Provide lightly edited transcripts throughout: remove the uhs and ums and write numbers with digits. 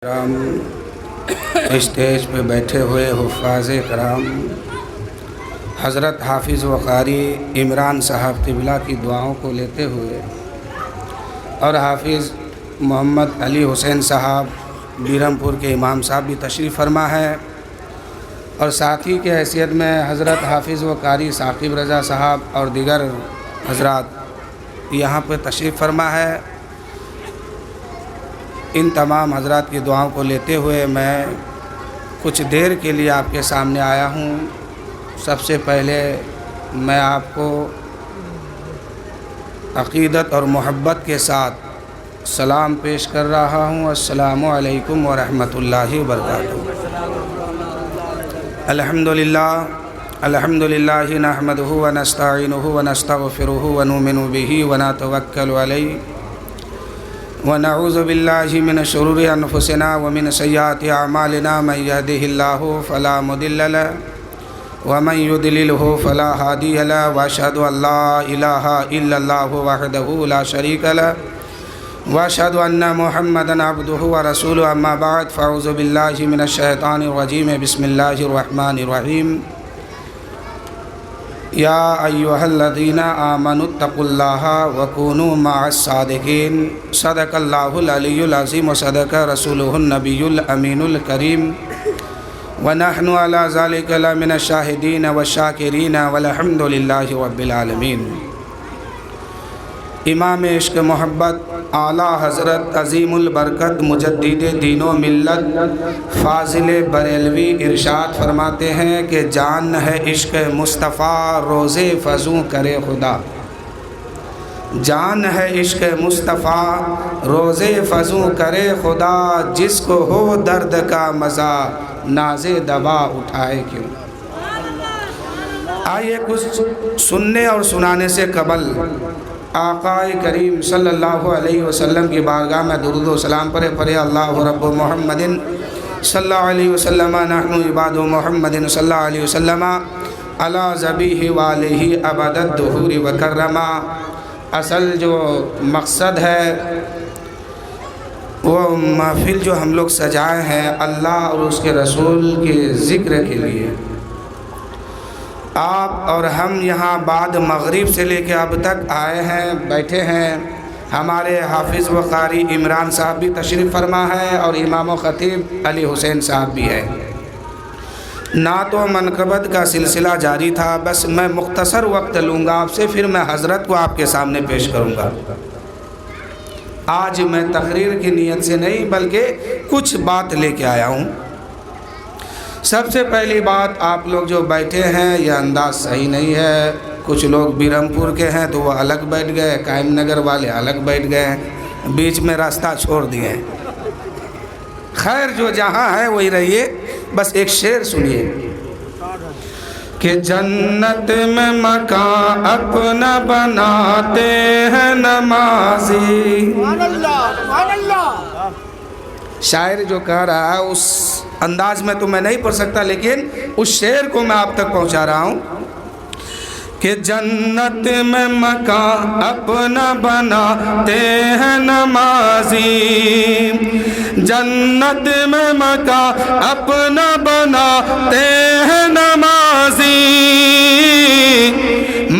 کرام، اسٹیج پہ بیٹھے ہوئے حفاظ کرام، حضرت حافظ و قاری عمران صاحب قبلہ کی دعاؤں کو لیتے ہوئے اور حافظ محمد علی حسین صاحب بیرمپور کے امام صاحب بھی تشریف فرما ہے، اور ساتھی کے حیثیت میں حضرت حافظ و قاری ثاقب رضا صاحب اور دیگر حضرات یہاں پہ تشریف فرما ہے۔ ان تمام حضرات کی دعاؤں کو لیتے ہوئے میں کچھ دیر کے لیے آپ کے سامنے آیا ہوں۔ سب سے پہلے میں آپ کو عقیدت اور محبت کے ساتھ سلام پیش کر رہا ہوں۔ السلام علیکم ورحمۃ اللہ وبرکاتہ۔ الحمدللہ نحمدہ ونستعینہ ونستغفرہ ونؤمن بہ ونتوکل علیہ ونعوذ باللہ من شرور انفسنا ومن سیئات اعمالنا، من یہدہ اللہ فلا مضل لہ ومن یضللہ فلا ہادی لہ، واشہد ان لا الہ الا اللہ وحدہ لا شریک لہ، واشہد ان محمدا عبدہ ورسولہ، اما بعد فاعوذ باللہ من الشیطان الرجیم، بسم اللہ الرحمن الرحیم۔ یا ایھا الذین آمنوا اتقوا اللہ وکونوا مع الصادقین، صدق اللہ العلی العظیم وصدق رسولہ النبی الامین الکریم، ونحن علی ذلک لمن الشاہدین والشاکرین والحمد للہ رب العالمین۔ امام عشق محبت اعلیٰ حضرت عظیم البرکت مجدد دین و ملت فاضل بریلوی ارشاد فرماتے ہیں کہ جان ہے عشق مصطفیٰ روزے فزوں کرے خدا، جان ہے عشق مصطفیٰ روزے فزوں کرے خدا، جس کو ہو درد کا مزہ ناز دوا اٹھائے کیوں۔ آئیے کچھ سننے اور سنانے سے قبل آقا کریم صلی اللہ علیہ وسلم کی بارگاہ میں درود و سلام پڑھے اللہ رب محمد صلی اللہ علیہ وسلم، نحن عباد محمد صلی اللہ علیہ وسلم، علی ذبیح والہ ابد الدہور وکرما۔ اصل جو مقصد ہے وہ محفل جو ہم لوگ سجائے ہیں اللہ اور اس کے رسول کے ذکر کے لیے۔ آپ اور ہم یہاں بعد مغرب سے لے کے اب تک آئے ہیں، بیٹھے ہیں۔ ہمارے حافظ و قاری عمران صاحب بھی تشریف فرما ہے اور امام و خطیب علی حسین صاحب بھی ہے۔ نعت و منقبت کا سلسلہ جاری تھا، بس میں مختصر وقت لوں گا آپ سے، پھر میں حضرت کو آپ کے سامنے پیش کروں گا۔ آج میں تقریر کی نیت سے نہیں بلکہ کچھ بات لے کے آیا ہوں۔ سب سے پہلی بات، آپ لوگ جو بیٹھے ہیں یہ انداز صحیح نہیں ہے۔ کچھ لوگ بیرمپور کے ہیں تو وہ الگ بیٹھ گئے، قائم نگر والے الگ بیٹھ گئے، بیچ میں راستہ چھوڑ دیے۔ خیر جو جہاں ہے وہی رہیے۔ بس ایک شعر سنیے کہ جنت میں مکان اپنا بناتے ہیں نمازی۔ شاعر جو کہہ رہا ہے اس انداز میں تو میں نہیں پڑھ سکتا، لیکن اس شعر کو میں آپ تک پہنچا رہا ہوں کہ جنت میں مکان اپنا بناتے ہیں نمازی، جنت میں مکان اپنا بناتے ہیں نمازی،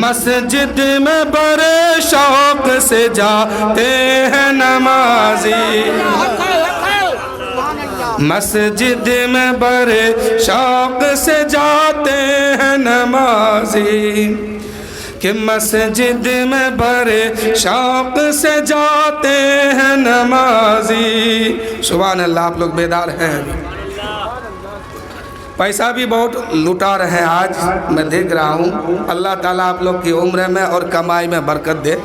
مسجد میں بڑے شوق سے جاتے ہیں نمازی، مسجد میں بڑے شوق سے جاتے ہیں نمازی، کہ مسجد میں بڑے شوق سے جاتے ہیں نمازی۔ سبحان اللہ، آپ لوگ بیدار ہیں، پیسہ بھی بہت لٹا رہے ہیں آج میں دیکھ رہا ہوں۔ اللہ تعالیٰ آپ لوگ کی عمر میں اور کمائی میں برکت دے۔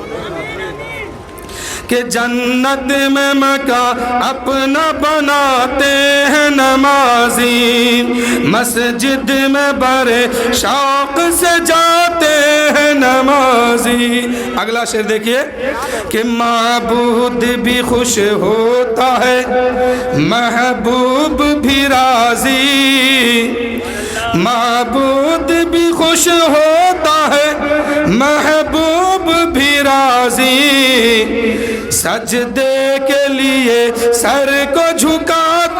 کہ جنت میں مکان اپنا بناتے ہیں نمازی، مسجد میں بڑے شوق سے جاتے ہیں نمازی۔ اگلا شعر دیکھیے کہ معبود بھی خوش ہوتا ہے محبوب بھی راضی، معبود بھی خوش ہوتا ہے محبوب بھی راضی، سجدے کے لیے سر کو جھکاتے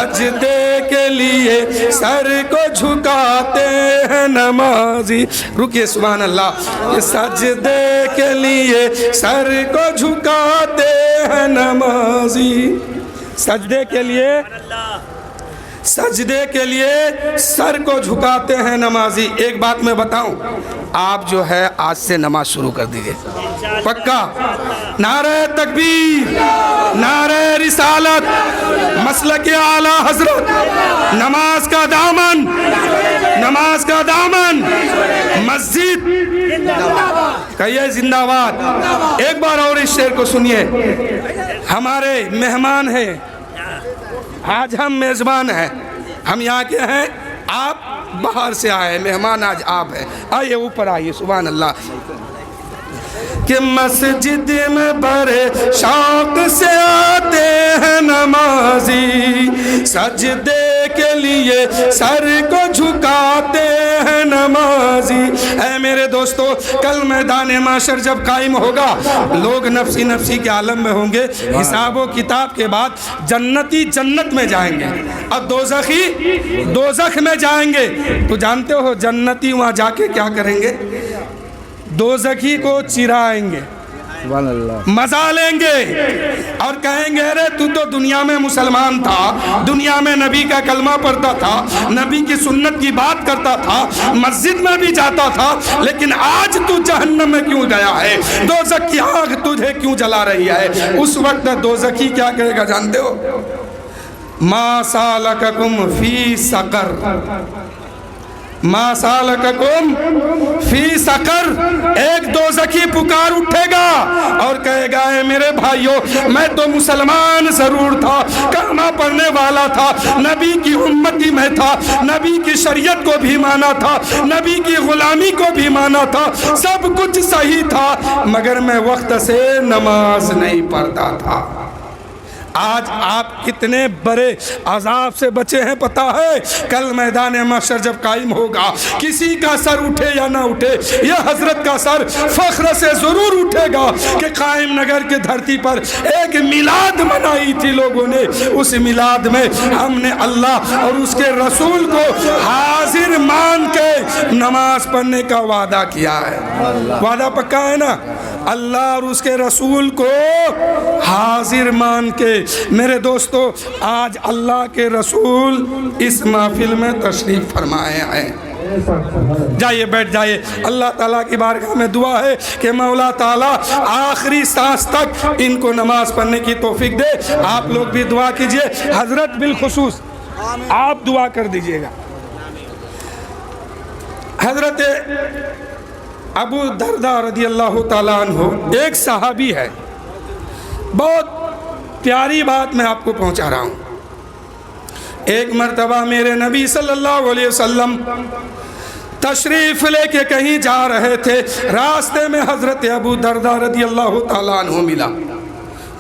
سجدے کے لیے سر کو جھکاتے ہیں نمازی. رکیے سبحان اللہ. سجدے کے لیے سر کو جھکاتے ہیں نمازی. سجدے کے لیے سر کو جھکاتے ہیں نمازی. ایک بات میں بتاؤں, آپ جو ہے آج سے نماز شروع کر دیجئے, پکا. نعرہ تکبیر, نعرہ رسالت, مسلک اعلیٰ حضرت, نماز کا دامن, مسجد کہیے زندہ باد. ایک بار اور اس شعر کو سنیے. ہمارے مہمان ہیں, آج ہم میزبان ہیں, ہم یہاں کے ہیں, آپ باہر سے آئے ہیں, مہمان آج آپ ہیں. آئیے اوپر آئیے. سبحان اللہ. کہ مسجد میں بڑے شوق سے آتے ہیں نمازی, سجدے کے لیے سر کو جھکاتے ہیں نمازی. اے میرے دوستو, کل میدان محشر جب قائم ہوگا, لوگ نفسی نفسی کے عالم میں ہوں گے. حساب و کتاب کے بعد جنتی جنت میں جائیں گے, اب دوزخی دوزخ میں جائیں گے. تو جانتے ہو جنتی وہاں جا کے کیا کریں گے؟ دوزخی کو چرائیں گے, مزہ لیں گے اور کہیں گے ارے تو دنیا میں مسلمان تھا, دنیا میں نبی کا کلمہ پڑھتا تھا, نبی کی سنت کی بات کرتا تھا, مسجد میں بھی جاتا تھا, لیکن آج تو جہنم میں کیوں گیا ہے؟ دوزخ کی آگ تجھے کیوں جلا رہی ہے؟ اس وقت دوزخی کیا کہے گا جانتے ہو؟ ما سالککم فی سقر, ما سالککم فی سقر. ایک دوزخی پکار اٹھے گا اور کہے گا اے میرے بھائیوں, میں تو مسلمان ضرور تھا, کلمہ پڑھنے والا تھا, نبی کی امتی میں تھا, نبی کی شریعت کو بھی مانا تھا, نبی کی غلامی کو بھی مانا تھا, سب کچھ صحیح تھا, مگر میں وقت سے نماز نہیں پڑھتا تھا. آج آپ کتنے بڑے عذاب سے بچے ہیں پتہ ہے؟ کل میدان محشر جب قائم ہوگا, کسی کا سر اٹھے یا نہ اٹھے, یہ حضرت کا سر فخر سے ضرور اٹھے گا کہ قائم نگر کی دھرتی پر ایک میلاد منائی تھی لوگوں نے. اس میلاد میں ہم نے اللہ اور اس کے رسول کو حاضر مان کے نماز پڑھنے کا وعدہ کیا ہے. وعدہ پکا ہے نا؟ اللہ اور اس کے رسول کو حاضر مان کے. میرے دوستو, آج اللہ کے رسول اس محفل میں تشریف فرمائے ہیں. جائیے بیٹھ جائیے. اللہ تعالیٰ کی بارگاہ میں دعا ہے کہ مولا تعالیٰ آخری سانس تک ان کو نماز پڑھنے کی توفیق دے. آپ لوگ بھی دعا کیجئے, حضرت بالخصوص آپ دعا کر دیجئے گا. حضرت ابو درداء رضی اللہ تعالیٰ عنہ ایک صحابی ہے. بہت پیاری بات میں آپ کو پہنچا رہا ہوں. ایک مرتبہ میرے نبی صلی اللہ علیہ وسلم تشریف لے کے کہیں جا رہے تھے, راستے میں حضرت ابو درداء رضی اللہ تعالیٰ عنہ ملا.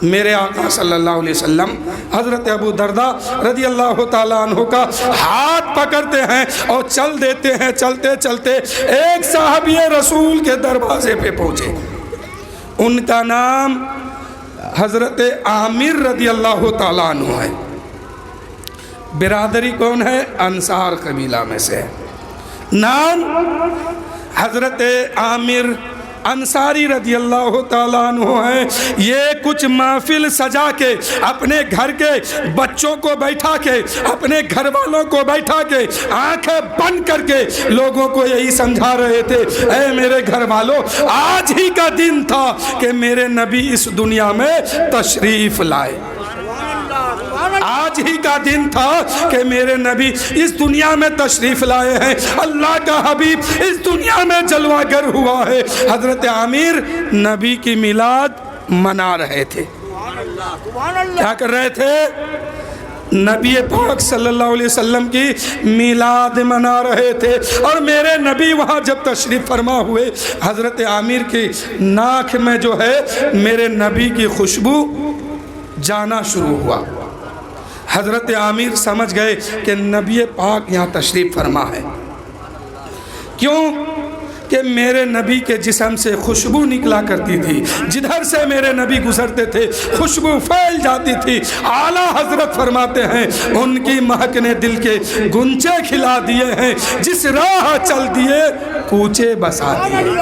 میرے آقا صلی اللہ علیہ وسلم حضرت ابو درداء رضی اللہ تعالیٰ عنہ کا ہاتھ پکڑتے ہیں اور چل دیتے ہیں. چلتے چلتے ایک صحابی رسول کے دروازے پہ پہنچے. ان کا نام حضرت عامر رضی اللہ تعالیٰ عنہ ہے. برادری کون ہے؟ انصار قبیلہ میں سے. نام حضرت عامر انصاری رضی اللہ تعالیٰ عنہ ہیں. یہ کچھ محفل سجا کے, اپنے گھر کے بچوں کو بیٹھا کے, اپنے گھر والوں کو بیٹھا کے, آنکھیں بند کر کے لوگوں کو یہی سمجھا رہے تھے, اے میرے گھر والوں, آج ہی کا دن تھا کہ میرے نبی اس دنیا میں تشریف لائے. آج ہی کا دن تھا کہ میرے نبی اس دنیا میں تشریف لائے ہیں. اللہ کا حبیب اس دنیا میں جلوہ گر ہوا ہے. حضرت عامر نبی کی میلاد منا رہے تھے. کیا کر رہے تھے؟ نبی پاک صلی اللہ علیہ وسلم کی میلاد منا رہے تھے. اور میرے نبی وہاں جب تشریف فرما ہوئے, حضرت عامر کی ناک میں جو ہے میرے نبی کی خوشبو جانا شروع ہوا. حضرت عامر سمجھ گئے کہ نبی پاک یہاں تشریف فرما ہے. کیوں؟ کہ میرے نبی کے جسم سے خوشبو نکلا کرتی تھی، جدھر سے میرے نبی گزرتے تھے خوشبو پھیل جاتی تھی۔ اعلیٰ حضرت فرماتے ہیں ان کی مہک نے دل کے گنچے کھلا دیے ہیں، جس راہ چل دیے کوچے بسا دیے،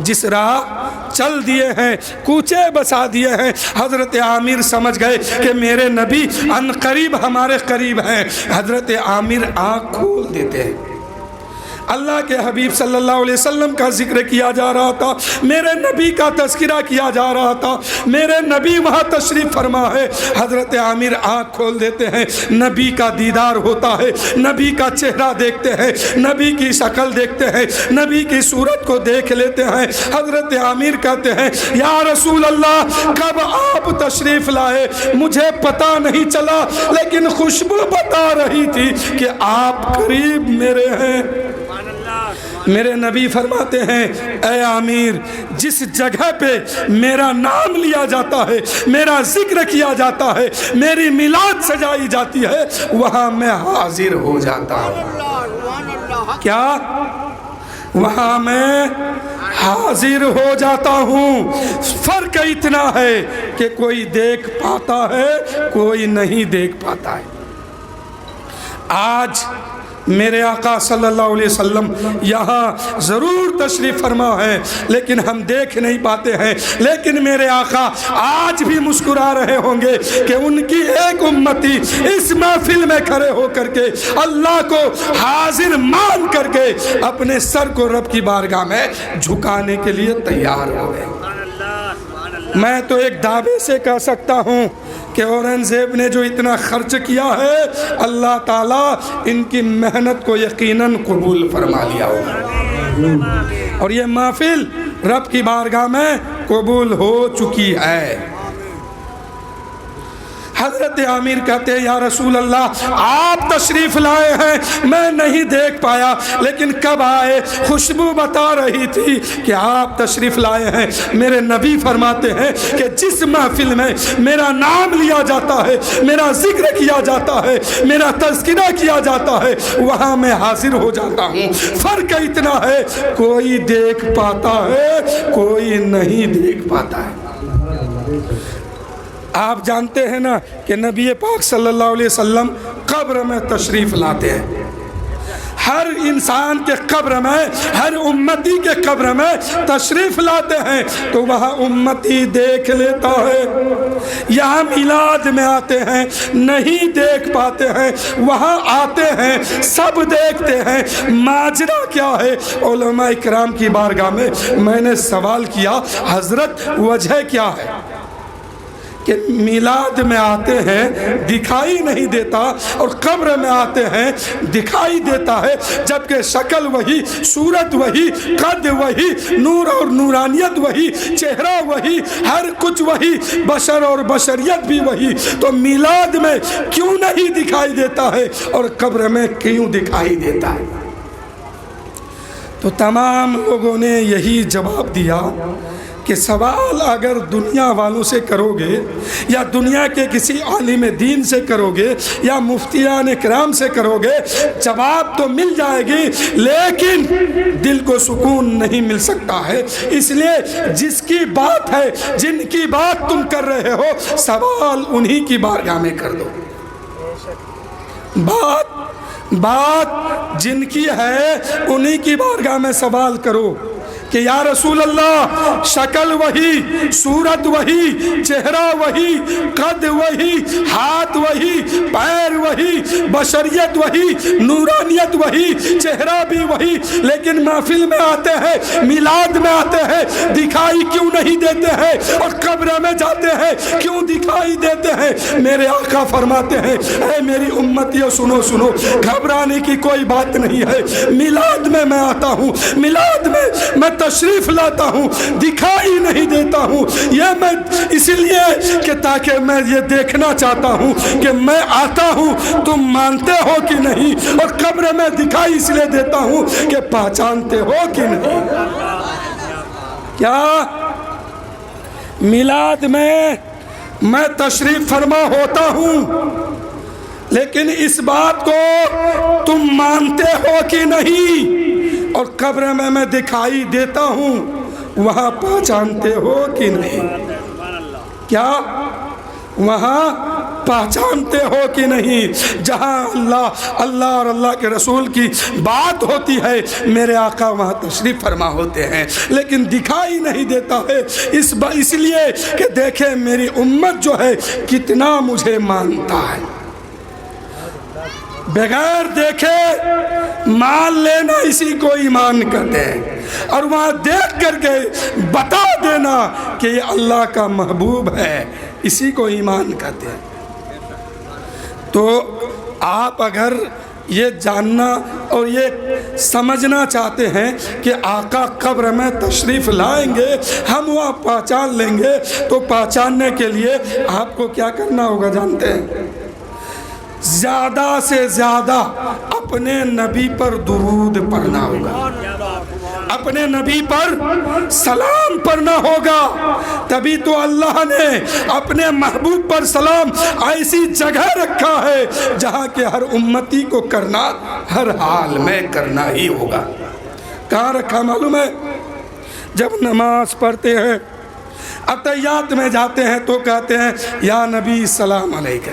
جس راہ چل دیے ہیں کوچے بسا دیے ہیں۔ حضرت عامر سمجھ گئے کہ میرے نبی ان قریب ہمارے قریب ہیں۔ حضرت عامر آنکھ کھول دیتے ہیں، اللہ کے حبیب صلی اللہ علیہ وسلم کا ذکر کیا جا رہا تھا، میرے نبی کا تذکرہ کیا جا رہا تھا، میرے نبی وہاں تشریف فرما ہے۔ حضرت عامر آنکھ کھول دیتے ہیں، نبی کا دیدار ہوتا ہے، نبی کا چہرہ دیکھتے ہیں، نبی کی شکل دیکھتے ہیں، نبی کی صورت کو دیکھ لیتے ہیں۔ حضرت عامر کہتے ہیں یا رسول اللہ کب آپ تشریف لائے مجھے پتہ نہیں چلا، لیکن خوشبو بتا رہی تھی کہ آپ قریب میرے ہیں۔ میرے نبی فرماتے ہیں اے عامر، جس جگہ پہ میرا نام لیا جاتا ہے، میرا ذکر کیا جاتا ہے، میری میلاد سجائی جاتی ہے، وہاں میں حاضر ہو جاتا ہوں۔ کیا؟ وہاں میں حاضر ہو جاتا ہوں۔ فرق اتنا ہے کہ کوئی دیکھ پاتا ہے، کوئی نہیں دیکھ پاتا ہے۔ آج میرے آقا صلی اللہ علیہ وسلم یہاں ضرور تشریف فرما ہے، لیکن ہم دیکھ نہیں پاتے ہیں، لیکن میرے آقا آج بھی مسکرا رہے ہوں گے کہ ان کی ایک امتی اس محفل میں کھڑے ہو کر کے اللہ کو حاضر مان کر کے اپنے سر کو رب کی بارگاہ میں جھکانے کے لیے تیار ہو گئے۔ میں تو ایک دعوے سے کہہ سکتا ہوں کہ اورنگزیب نے جو اتنا خرچ کیا ہے، اللہ تعالیٰ ان کی محنت کو یقیناً قبول فرما لیا ہوگا، اور یہ محفل رب کی بارگاہ میں قبول ہو چکی ہے۔ حضرت عامر کہتے ہیں یا رسول اللہ آپ تشریف لائے ہیں، میں نہیں دیکھ پایا، لیکن کب آئے خوشبو بتا رہی تھی کہ آپ تشریف لائے ہیں۔ میرے نبی فرماتے ہیں کہ جس محفل میں میرا نام لیا جاتا ہے، میرا ذکر کیا جاتا ہے، میرا تذکرہ کیا جاتا ہے، وہاں میں حاضر ہو جاتا ہوں۔ فرق اتنا ہے کوئی دیکھ پاتا ہے، کوئی نہیں دیکھ پاتا ہے۔ آپ جانتے ہیں نا کہ نبی پاک صلی اللہ علیہ وسلم قبر میں تشریف لاتے ہیں۔ ہر انسان کے قبر میں، ہر امتی کے قبر میں تشریف لاتے ہیں تو وہاں امتی دیکھ لیتا ہے۔ یہاں میلاد میں آتے ہیں نہیں دیکھ پاتے ہیں، وہاں آتے ہیں سب دیکھتے ہیں۔ ماجرا کیا ہے؟ علماء اکرام کی بارگاہ میں نے سوال کیا حضرت وجہ کیا ہے کہ میلاد میں آتے ہیں دکھائی نہیں دیتا، اور قبر میں آتے ہیں دکھائی دیتا ہے، جبکہ شکل وہی، صورت وہی، قد وہی، نور اور نورانیت وہی، چہرہ وہی، ہر کچھ وہی، بشر اور بشریت بھی وہی، تو میلاد میں کیوں نہیں دکھائی دیتا ہے اور قبر میں کیوں دکھائی دیتا ہے؟ تو تمام لوگوں نے یہی جواب دیا کہ سوال اگر دنیا والوں سے کرو گے یا دنیا کے کسی عالم دین سے کرو گے یا مفتیان کرام سے کرو گے جواب تو مل جائے گی، لیکن دل کو سکون نہیں مل سکتا ہے۔ اس لیے جس کی بات ہے، جن کی بات تم کر رہے ہو، سوال انہی کی بارگاہ میں کر دو۔ بات جن کی ہے انہی کی بارگاہ میں سوال کرو کہ یا رسول اللہ شکل وہی، صورت وہی، چہرہ وہی، قد وہی، ہاتھ وہی، پیر وہی، بشریت وہی، نورانیت وہی، چہرہ بھی وہی، لیکن محفل میں آتے ہیں، میلاد میں آتے ہیں، دکھائی کیوں نہیں دیتے ہیں، اور قبر میں جاتے ہیں کیوں دکھائی دیتے ہیں؟ میرے آقا فرماتے ہیں اے میری امتیوں سنو سنو، گھبرانے کی کوئی بات نہیں ہے۔ میلاد میں میں آتا ہوں، میلاد میں تشریف لاتا ہوں، دکھائی نہیں دیتا ہوں، یہ میں اس لیے کہ تاکہ میں یہ دیکھنا چاہتا ہوں کہ میں آتا ہوں تم مانتے ہو کہ نہیں، اور قبر میں دکھائی اس لیے دیتا ہوں کہ پہچانتے ہو کہ نہیں۔ کیا میلاد میں تشریف فرما ہوتا ہوں، لیکن اس بات کو تم مانتے ہو کہ نہیں؟ اور قبر میں دکھائی دیتا ہوں، وہاں پہچانتے ہو کہ نہیں؟ کیا وہاں پہچانتے ہو کہ نہیں؟ جہاں اللہ اور اللہ کے رسول کی بات ہوتی ہے، میرے آقا وہاں تشریف فرما ہوتے ہیں، لیکن دکھائی نہیں دیتا ہے، اس لیے کہ دیکھیں میری امت جو ہے کتنا مجھے مانتا ہے۔ بغیر دیکھے مان لینا اسی کو ایمان کہتے ہیں، اور وہاں دیکھ کر کے بتا دینا کہ یہ اللہ کا محبوب ہے، اسی کو ایمان کہتے ہیں۔ تو آپ اگر یہ جاننا اور یہ سمجھنا چاہتے ہیں کہ آقا قبر میں تشریف لائیں گے، ہم وہاں پہچان لیں گے، تو پہچاننے کے لیے آپ کو کیا کرنا ہوگا جانتے ہیں؟ زیادہ سے زیادہ اپنے نبی پر درود پڑھنا ہوگا، اپنے نبی پر سلام پڑھنا ہوگا۔ تبھی تو اللہ نے اپنے محبوب پر سلام ایسی جگہ رکھا ہے جہاں کہ ہر امتی کو کرنا، ہر حال میں کرنا ہی ہوگا۔ کہاں رکھا معلوم ہے؟ جب نماز پڑھتے ہیں، اتحیات میں جاتے ہیں تو کہتے ہیں یا نبی سلام علیکہ،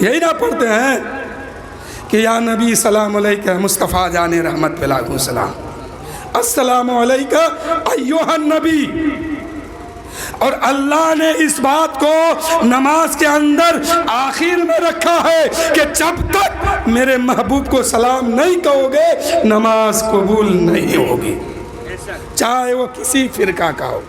یہی نہ پڑھتے ہیں کہ یا نبی سلام علیکہ مصطفیٰ جان رحمت بلاکم سلام، السلام علیکہ ایوہ النبی۔ اور اللہ نے اس بات کو نماز کے اندر آخر میں رکھا ہے کہ جب تک میرے محبوب کو سلام نہیں کہو گے نماز قبول نہیں ہوگی، چاہے وہ کسی فرقہ کا ہو۔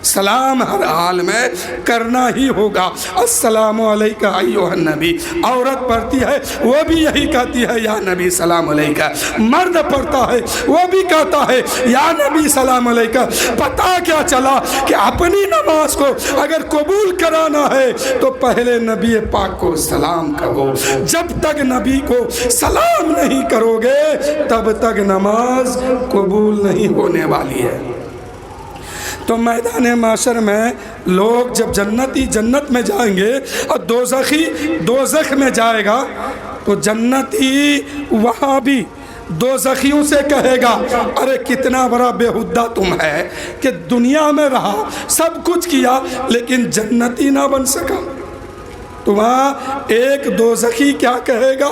سلام ہر حال میں کرنا ہی ہوگا۔ السلام علیکہ ایوہ النبی، عورت پڑھتی ہے وہ بھی یہی کہتی ہے یا نبی سلام علیکہ، مرد پڑھتا ہے وہ بھی کہتا ہے یا نبی سلام علیکہ۔ پتہ کیا چلا کہ اپنی نماز کو اگر قبول کرانا ہے تو پہلے نبی پاک کو سلام کہو، جب تک نبی کو سلام نہیں کرو گے تب تک نماز قبول نہیں ہونے والی ہے۔ تو میدان معاشر میں لوگ جب جنتی جنت میں جائیں گے اور دوزخی دوزخ میں جائے گا تو جنتی وہاں بھی دوزخیوں سے کہے گا ارے کتنا بڑا بےہودہ تم ہے کہ دنیا میں رہا، سب کچھ کیا لیکن جنتی نہ بن سکا۔ تو وہاں ایک دوزخی کیا کہے گا؟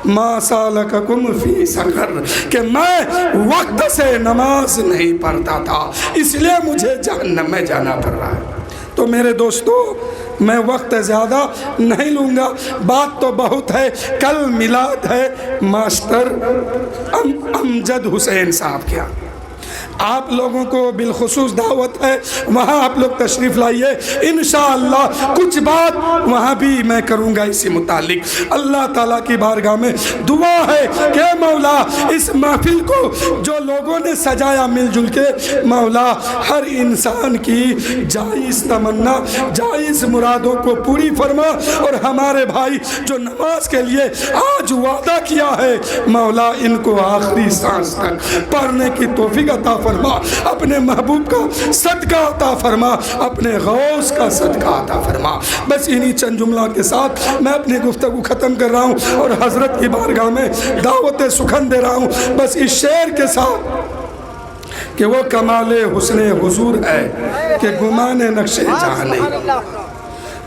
ما سالککم فی سقر، کہ میں وقت سے نماز نہیں پڑھتا تھا اس لیے مجھے جہنم میں جانا پڑ رہا ہے۔ تو میرے دوستو میں وقت زیادہ نہیں لوں گا، بات تو بہت ہے۔ کل میلاد ہے ماسٹر امجد حسین صاحب کیا، آپ لوگوں کو بالخصوص دعوت ہے، وہاں آپ لوگ تشریف لائیے، انشاءاللہ کچھ بات وہاں بھی میں کروں گا اسی متعلق۔ اللہ تعالیٰ کی بارگاہ میں دعا ہے کہ مولا اس محفل کو جو لوگوں نے سجایا مل جل کے، مولا ہر انسان کی جائز تمنا، جائز مرادوں کو پوری فرما، اور ہمارے بھائی جو نماز کے لیے آج وعدہ کیا ہے مولا ان کو آخری سانس تک پڑھنے کی توفیق عطا فرما، اپنے محبوب کا صدقہ عطا فرما، اپنے غوث کا صدقہ عطا فرما۔ بس انہی چند جملہ کے ساتھ میں اپنی گفتگو ختم کر رہا ہوں اور حضرت کی بارگاہ میں دعوت سخن دے رہا ہوں، بس اس شعر کے ساتھ کہ وہ کمال حسن حضور ہے کہ گمان نقش جہاں نہیں،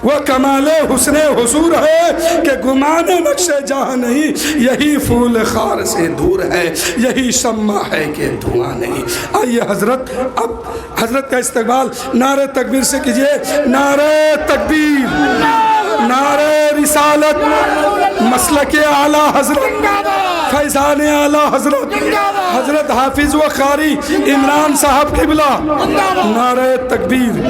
وہ کمال حسن حضور ہے کہ گمان نقش جہاں نہیں، یہی پھول خار سے دور ہے، یہی شمع ہے کہ دھواں نہیں۔ آئیے حضرت، اب حضرت کا استقبال نعرہ تکبیر سے کیجئے۔ نعرہ تکبیر، نعرہ رسالت، مسلک اعلیٰ حضرت، فیضان اعلیٰ حضرت، حضرت حافظ و قاری عمران صاحب قبلہ، نعرہ تکبیر۔